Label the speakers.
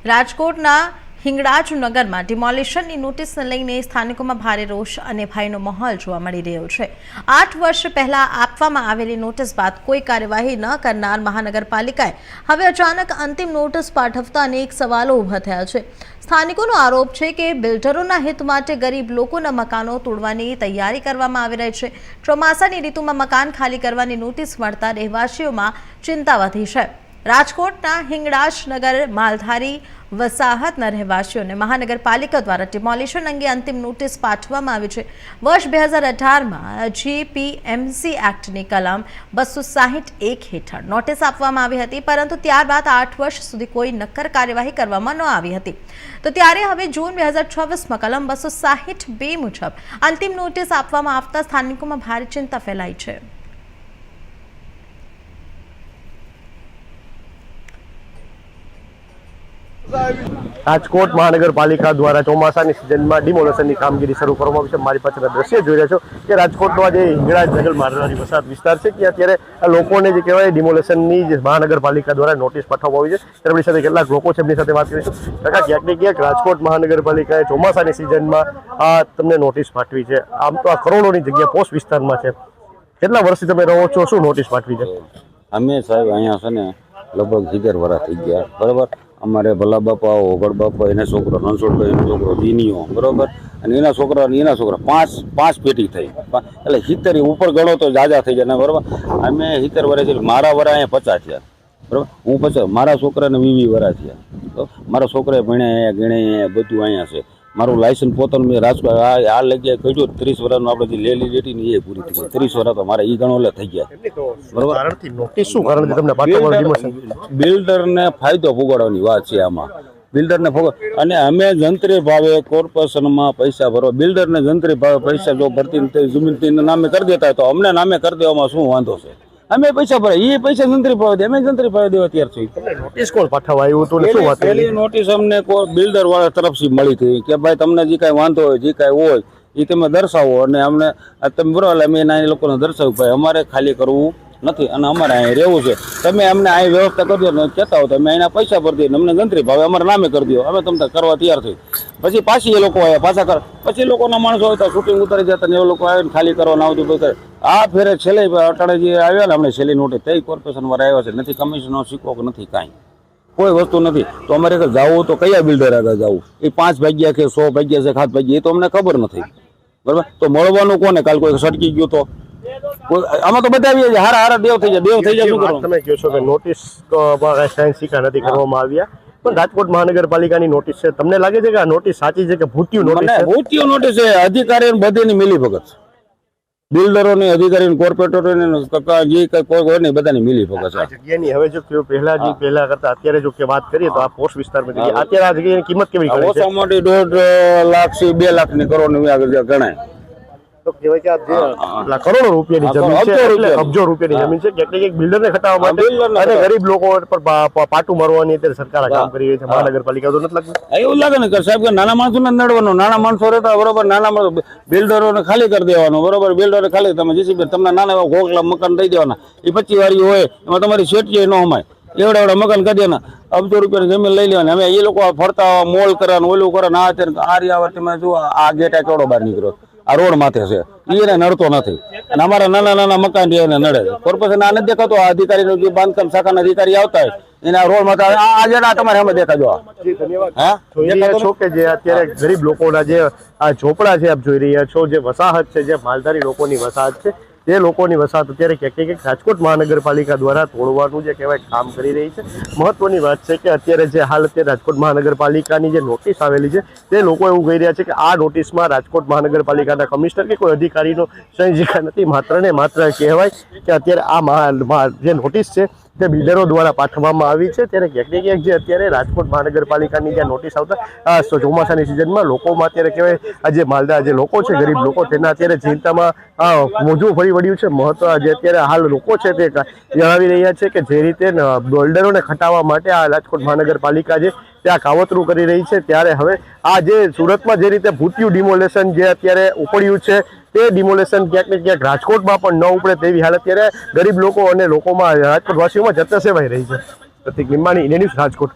Speaker 1: રાજકોટના હિંગળાજ નગરમાં ડિમોલિશનની નોટિસને લઈને સ્થાનિકોમાં ભારે રોષ અને ભયનો માહોલ જોવા મળી રહ્યો છે। 8 વર્ષ પહેલા આપવામાં આવેલી નોટિસ બાદ કોઈ કાર્યવાહી ન કરનાર મહાનગરપાલિકાએ હવે અચાનક અંતિમ નોટિસ પાઠવતા અનેક સવાલો ઊભા થયા છે। સ્થાનિકોનો આરોપ છે કે બિલ્ડરોના હિત માટે ગરીબ લોકોના મકાનો તોડવાની તૈયારી કરવામાં આવી રહી છે। ચોમાસાની ઋતુમાં મકાન ખાલી કરવાની નોટિસ મળતા રહેવાસીઓમાં ચિંતા વધી છે। રાજકોટના હિંગળાજ નગર માલધારી વસાહતના રહેવાસીઓને મહાનગરપાલિકા દ્વારા ડિમોલિશન અંગે અંતિમ નોટિસ પાઠવવામાં આવી છે। વર્ષ 2018માં જીપીએમસી એક્ટની કલમ 261 હેઠળ નોટિસ આપવામાં આવી હતી, પરંતુ ત્યારબાદ 8 વર્ષ સુધી કોઈ નક્કર કાર્યવાહી કરવામાં ન આવી હતી। તો ત્યારે હવે જૂન 2024માં કલમ 262 મુજબ અંતિમ નોટિસ આપવામાં આવતા સ્થાનિકોમાં ભારે ચિંતા ફેલાઈ છે।
Speaker 2: રાજકોટ મહાનગરપાલિકા દ્વારા ચોમાસાની સિઝનમાં ડિમોલેશનની કામગીરી શરૂ કરવામાં આવી છે। મારી પાછળના દ્રશ્ય જોઈ રહ્યા છો કે રાજકોટનો જે હિંગળાજ નગર મારવાડી વસાહત વિસ્તાર છે કે અત્યારે લોકોને જે કહેવાય ડિમોલેશનની જે મહાનગરપાલિકા દ્વારા નોટિસ પાઠવવામાં આવી છે, તેમની સાથે કેટલાક લોકો છે એમની સાથે વાત કરીશું। કાકા, ક્યાંક ને ક્યાંક રાજકોટ મહાનગરપાલિકાએ ચોમાસાની સિઝનમાં તમને નોટિસ પાઠવી છે। આમ તો આ કરોડોની જગ્યા પોસ્ટ વિસ્તારમાં છે, કેટલા વર્ષથી તમે રહો છો, શું નોટિસ પાઠવી છે?
Speaker 3: અમે સાહેબ અહીંયા છે ને લગભગ 11 વર્ષ થઈ ગયા, બરાબર। અમારે ભલા બાપા, ઓગળ બાપા, એના છોકરો રણછોડભાઈ, એનો છોકરો દીનીઓ, બરાબર, અને એના છોકરા પાંચ પેટી થઈ, એટલે 70 ઉપર ગણો તો જાજા થઈ જાય, બરાબર। અમે 70 વર્ષ છે, મારા વરા અહીંયા 50 થયા, બરાબર, હું 50, મારા છોકરાને 20 વર્ષ થયા, તો મારા છોકરાએ ભણ્યા ગણે બધું અહીંયા છે। મારું લાયસન્સ પોતાનું મેં રાજકોટ આ લગ્યા કર્યું 30 વર્ષનું, આપણે જે લેલી ડેટી ને એ પૂરી થઈ ગઈ, 30 વર્ષ તો મારા ઈ ગણો થઈ ગયા, બરાબર। બિલ્ડરને ફાયદો ભોગવવાની વાત છે આમાં, બિલ્ડરને અને અમે જંત્રી ભાવે કોર્પોરેશનમાં પૈસા ભરો, બિલ્ડરને જંત્રી ભાવે પૈસા જો ભરતી જમીન નામે કરી દેતા હોય તો અમને નામે કરી દેવામાં શું વાંધો છે? અમે પૈસા ભરાય, એ પૈસા જંત્રી ભાવે દે, અમે જંત્રી ભાવે દેવા તૈયાર છીએ।
Speaker 2: નોટિસ કોણ પાઠવાયું હતું?
Speaker 3: પહેલી નોટિસ અમને બિલ્ડર વાળા તરફથી મળી હતી કે ભાઈ તમને જે કાંઈ વાંધો હોય, જે કાંઈ હોય એ તમે દર્શાવો, અને અમને તમે બરોબર અમે એના લોકોને દર્શાવ્યું ભાઈ અમારે ખાલી કરવું નથી અને અમારે અહીં રહેવું છે, તમે અમને અહીં વ્યવસ્થા કરી દો, કહેતા હો તો અમે અહીંના પૈસા ભરી દઈએ, અમને જંત્રી ભાવે અમારા નામે કરી દો, અમે તમને કરવા તૈયાર થઈ। પછી પાછી એ લોકો આવ્યા, પાછા કર, પછી લોકોના માણસો હોય તો શૂટિંગ ઉતારી જતા ને એ લોકો આવે ને ખાલી કરવાના આવતું। આ ફેરે છેલ્લે અટાણે જે આવ્યા ને અમને છેલ્લી નોટિસ થઈ કોર્પોરેશન વાળા આવ્યા છે, નથી કમિશનર સિક્કો નથી, કાંઈ કોઈ વસ્તુ નથી। તો અમારે જવું તો કયા બિલ્ડર આગળ જવું? એ 5 ભાગ્યા કે 100 ભાગ્યા છે, 7 ભાગ્યા, એ તો અમને ખબર નથી, બરાબર। તો મળવાનું કોને? કાલ કોઈ સટકી ગયો તો આમાં તો બતાવીએ હારા દેવ થઈ જાય શું કરો?
Speaker 2: તમે કહો છો કે નોટિસ સાયન્સ સિક્કા નથી કરવામાં આવ્યા, પણ રાજકોટ મહાનગરપાલિકાની નોટિસ છે, તમને લાગે છે કે આ નોટિસ સાચી છે કે ભૂતિયું નોટિસ છે?
Speaker 3: ભૂતિયું નોટિસ છે, અધિકારીઓ બધીની મિલી ભગત, બિલ્ડરોની, અધિકારીઓ, કોર્પોરેટરોની, જે કોઈ હોય ને બધાની મિલી ભગત છે
Speaker 2: જગ્યાની। હવે જો પહેલા કરતા અત્યારે જો કે વાત કરીએ તો આ પોસ્ટ વિસ્તારમાં અત્યારે આ જગ્યાની કિંમત કેવી છે?
Speaker 3: ઓછા મોટી 1.5 લાખ થી 2 લાખની કરોડની આગળ ગણાય,
Speaker 2: તો કહેવાય કે આ કરોડો રૂપિયાની જમીન છે, એટલે અબજો રૂપિયાની જમીન છે, ક્યાંક બિલ્ડરને ખટાવવા માટે અને ગરીબ લોકો પર પાટું મારવાની અત્યારે સરકાર કામ કરી રહી છે, મહાનગરપાલિકા તો નથી લાગતું?
Speaker 3: એવું લાગે ને કે સાહેબ કે નાના માણસોને નડવાનું, નાના માણસો રહેતા, બરોબર, નાના માણસો બિલ્ડરોને ખાલી કરી દેવાનું, બરોબર, બિલ્ડરોને ખાલી તમે જેસીબી તમને નાના એવા ગોખલા મકાન દઈ દેવાના, એ 25 વાળી હોય એમાં તમારી શેઠી ન હમાય, એવડા મકાન કરી દેવાના, અબજો રૂપિયાની જમીન લઈ લેવાની। હવે એ લોકો ફરતા મોલ કરવાનું, ઓલું કરે, આ અત્યારે તમે જુઓ આ ગેટ કેવડો બહાર નીકળ્યો, આ રોડ માથે છે, એને નડતો નથી, અને અમારા નાના મકાન એને નડે છે। કોર્પોરેશન આ નથી દેખાતો, આ અધિકારીનો જે બાંધકામ શાખાના અધિકારી આવતા હોય એના રોડ માથે આ જેડા તમારે સામે દેખાજો।
Speaker 2: છો કે જે અત્યારે ગરીબ લોકોના જે આ ઝોપડા છે આપ જોઈ રહ્યા છો, જે વસાહત છે, જે માલધારી લોકોની વસાહત છે, તે લોકોની વસાહત અત્યારે ક્યાંક રાજકોટ મહાનગરપાલિકા દ્વારા તોડવાનું જે કહેવાય કામ કરી રહી છે। મહત્વની વાત છે કે અત્યારે જે હાલ અત્યારે રાજકોટ મહાનગરપાલિકાની જે નોટિસ આવેલી છે તે લોકો એવું કહી રહ્યા છે કે આ નોટિસમાં રાજકોટ મહાનગરપાલિકાના કમિશનર કે કોઈ અધિકારીનો સંજિકા નથી, માત્ર ને માત્ર કહેવાય કે અત્યારે આ જે નોટિસ છે તે બિલ્ડરો દ્વારા પાઠવવામાં આવી છે। ત્યારે ક્યાંક ને ક્યાંક જે અત્યારે રાજકોટ મહાનગરપાલિકાની જે નોટિસ આવતા ચોમાસાની સિઝનમાં લોકોમાં અત્યારે કહેવાય આ જે માલદાર જે લોકો છે, ગરીબ લોકો, તેના અત્યારે ચિંતામાં મોજું ફરી વળ્યું છે। મહત્વ જે અત્યારે હાલ લોકો છે તે જણાવી રહ્યા છે કે જે રીતે બિલ્ડરોને ખટાવવા માટે આ રાજકોટ મહાનગરપાલિકા છે ત્યાં કાવતરું કરી રહી છે, ત્યારે હવે આ જે સુરતમાં જે રીતે ભૂતિયું ડિમોલેશન જે અત્યારે ઉપડ્યું છે તે ડિમોલેશન ક્યાંક ને ક્યાંક રાજકોટમાં પણ ન ઉપડે તેવી હાલત અત્યારે ગરીબ લોકો અને લોકોમાં રાજકોટવાસીઓમાં જતા સેવાઈ રહી છે। પ્રતિક નિમાણી, ઇન્ડિયા ન્યૂઝ, રાજકોટ।